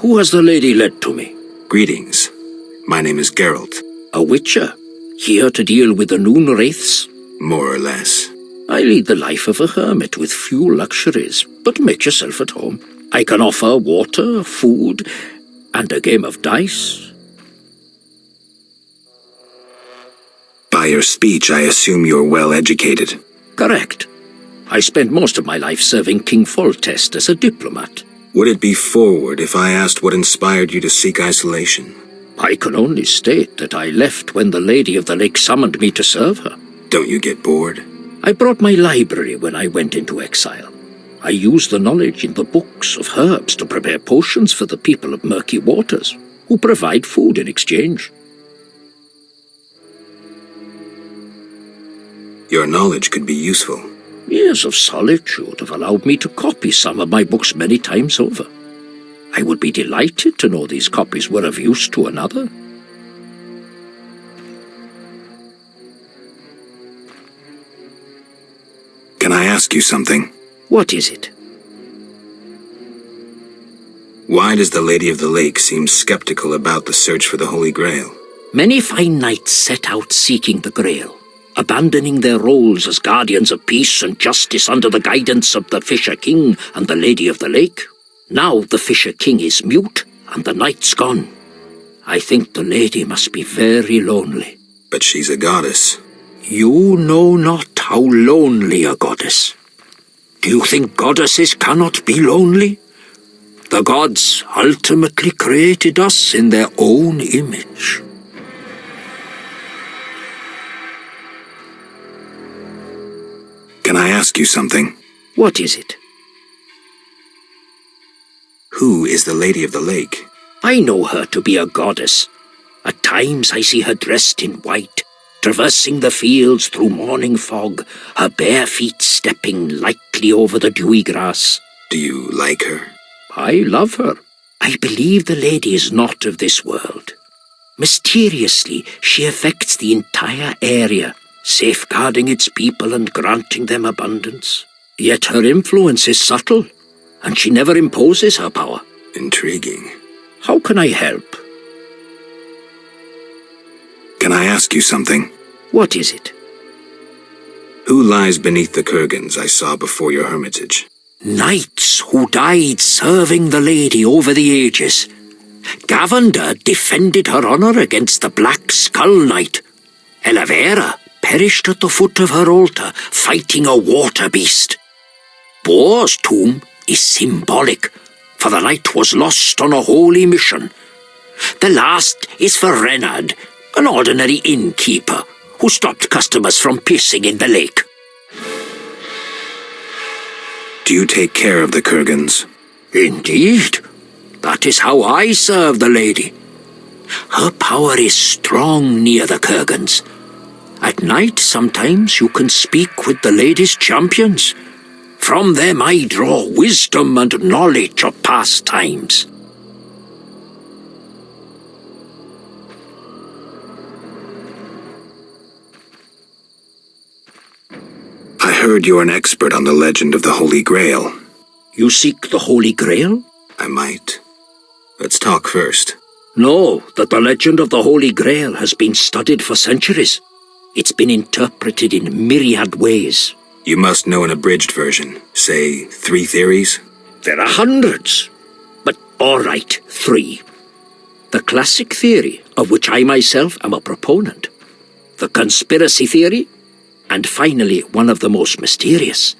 Who has the lady led to me? Greetings. My name is Geralt. A witcher? Here to deal with the noon wraiths? More or less. I lead the life of a hermit with few luxuries, but make yourself at home. I can offer water, food, and a game of dice. By your speech, I assume you're well educated. Correct. I spent most of my life serving King Foltest as a diplomat. Would it be forward if I asked what inspired you to seek isolation? I can only state that I left when the Lady of the Lake summoned me to serve her. Don't you get bored? I brought my library when I went into exile. I used the knowledge in the books of herbs to prepare potions for the people of Murky Waters, who provide food in exchange. Your knowledge could be useful. Years of solitude have allowed me to copy some of my books many times over. I would be delighted to know these copies were of use to another. Can I ask you something? What is it? Why does the Lady of the Lake seem skeptical about the search for the Holy Grail? Many fine knights set out seeking the Grail, abandoning their roles as guardians of peace and justice under the guidance of the Fisher King and the Lady of the Lake. Now the Fisher King is mute, and the knight's gone. I think the lady must be very lonely. But she's a goddess. You know not how lonely a goddess. Do you think goddesses cannot be lonely? The gods ultimately created us in their own image. Can I ask you something? What is it? Who is the Lady of the Lake? I know her to be a goddess. At times I see her dressed in white, traversing the fields through morning fog, her bare feet stepping lightly over the dewy grass. Do you like her? I love her. I believe the lady is not of this world. Mysteriously, she affects the entire area, safeguarding its people and granting them abundance. Yet her influence is subtle, and she never imposes her power. Intriguing. How can I help? Can I ask you something? What is it? Who lies beneath the kurgans I saw before your hermitage? Knights who died serving the lady over the ages. Gavander defended her honor against the Black Skull Knight. Elavera perished at the foot of her altar, fighting a water beast. Boar's tomb is symbolic, for the knight was lost on a holy mission. The last is for Reynard, an ordinary innkeeper, who stopped customers from pissing in the lake. Do you take care of the kurgans? Indeed. That is how I serve the lady. Her power is strong near the kurgans. At night, sometimes you can speak with the lady's champions. From them I draw wisdom and knowledge of past times. I heard you're an expert on the legend of the Holy Grail. You seek the Holy Grail? I might. Let's talk first. Know that the legend of the Holy Grail has been studied for centuries. It's been interpreted in myriad ways. You must know an abridged version, say 3 theories? There are hundreds, but all right, 3. The classic theory, of which I myself am a proponent. The conspiracy theory, and finally one of the most mysterious,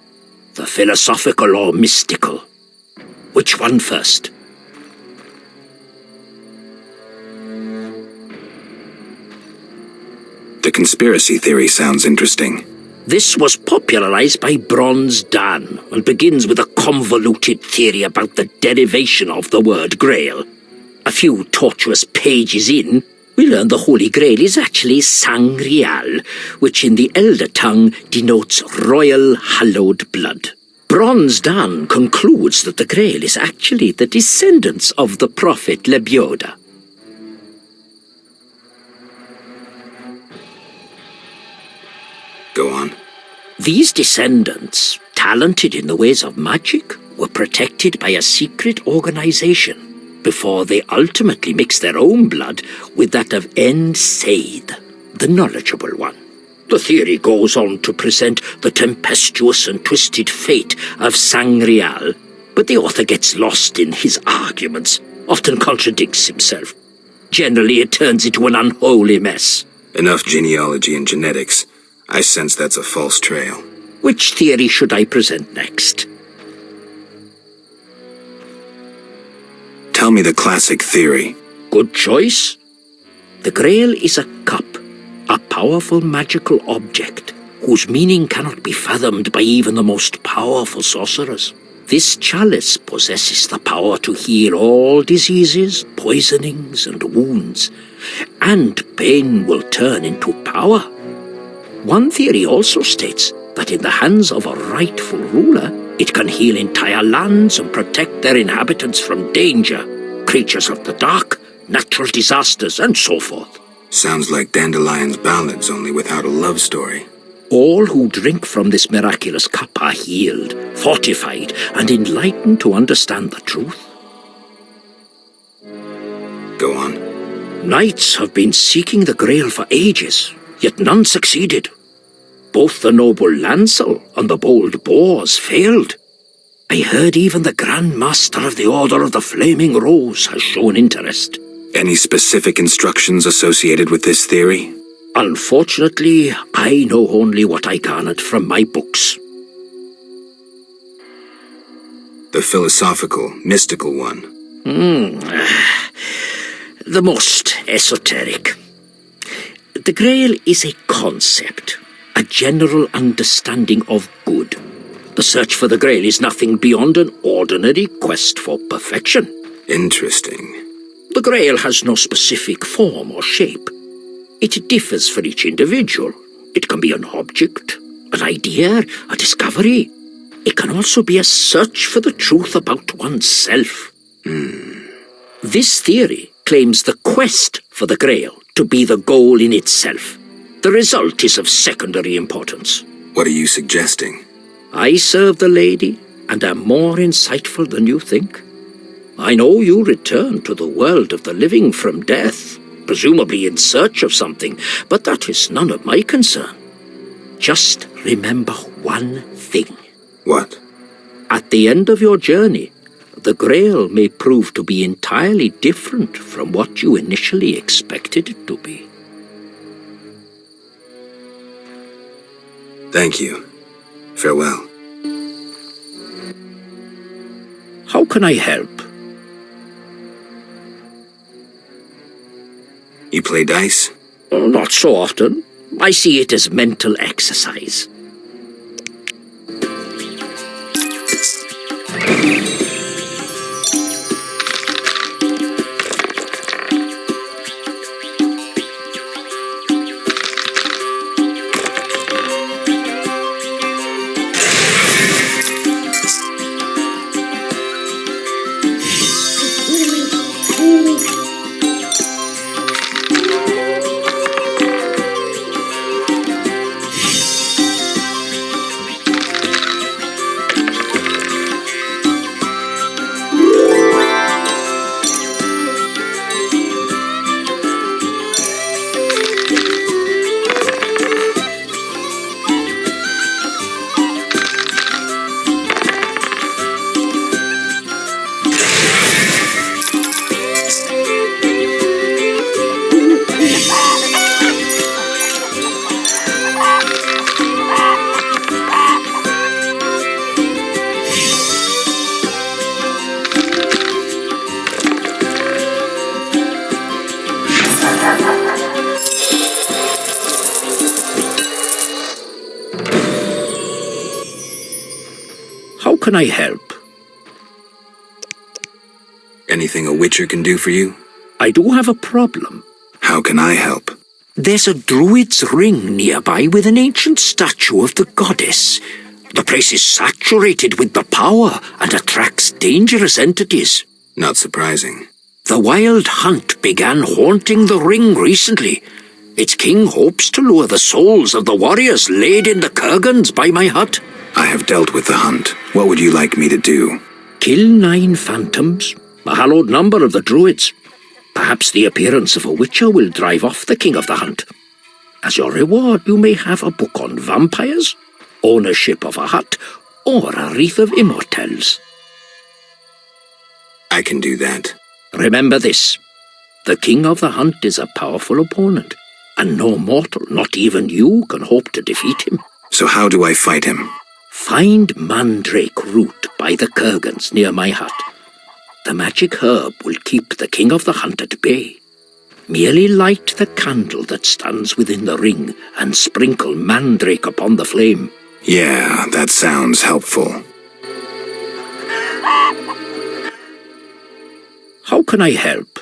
the philosophical or mystical. Which one first? The conspiracy theory sounds interesting. This was popularized by Bronze Dan and begins with a convoluted theory about the derivation of the word Grail. A few tortuous pages in, we learn the Holy Grail is actually Sangreal, which in the Elder tongue denotes royal hallowed blood. Bronze Dan concludes that the Grail is actually the descendants of the prophet Lebioda. Go on. These descendants, talented in the ways of magic, were protected by a secret organization. before they ultimately mix their own blood with that of Said, the knowledgeable one. The theory goes on to present the tempestuous and twisted fate of Sangreal, but the author gets lost in his arguments, often contradicts himself. Generally, it turns into an unholy mess. Enough genealogy and genetics. I sense that's a false trail. Which theory should I present next? Tell me the classic theory. Good choice. The Grail is a cup, a powerful magical object, whose meaning cannot be fathomed by even the most powerful sorcerers. This chalice possesses the power to heal all diseases, poisonings, and wounds, and pain will turn into power. One theory also states that in the hands of a rightful ruler, it can heal entire lands and protect their inhabitants from danger, creatures of the dark, natural disasters, and so forth. Sounds like Dandelion's ballads, only without a love story. All who drink from this miraculous cup are healed, fortified, and enlightened to understand the truth. Go on. Knights have been seeking the Grail for ages, yet none succeeded. Both the noble Lancel and the bold Boars failed. I heard even the Grand Master of the Order of the Flaming Rose has shown interest. Any specific instructions associated with this theory? Unfortunately, I know only what I garnered from my books. The philosophical, mystical one. The most esoteric. The Grail is a concept, a general understanding of good. The search for the Grail is nothing beyond an ordinary quest for perfection. Interesting. The Grail has no specific form or shape. It differs for each individual. It can be an object, an idea, a discovery. It can also be a search for the truth about oneself. This theory claims the quest for the Grail to be the goal in itself. The result is of secondary importance. What are you suggesting? I serve the lady and am more insightful than you think. I know you return to the world of the living from death, presumably in search of something, but that is none of my concern. Just remember one thing. What? At the end of your journey, the Grail may prove to be entirely different from what you initially expected it to be. Thank you. Farewell. How can I help? You play dice? Not so often. I see it as mental exercise. How can I help? Anything a witcher can do for you? I do have a problem. How can I help? There's a druid's ring nearby with an ancient statue of the goddess. The place is saturated with the power and attracts dangerous entities. Not surprising. The wild hunt began haunting the ring recently. Its king hopes to lure the souls of the warriors laid in the kurgans by my hut. I have dealt with the hunt. What would you like me to do? Kill 9 phantoms, A hallowed number of the Druids. Perhaps the appearance of a witcher will drive off the King of the Hunt. As your reward, you may have a book on vampires, ownership of a hut, or a wreath of immortelles. I can do that. Remember this. The King of the Hunt is a powerful opponent, and no mortal, not even you, can hope to defeat him. So how do I fight him? Find mandrake root by the kurgans near my hut. The magic herb will keep the King of the Hunt at bay. Merely light the candle that stands within the ring and sprinkle mandrake upon the flame. Yeah, that sounds helpful. How can I help?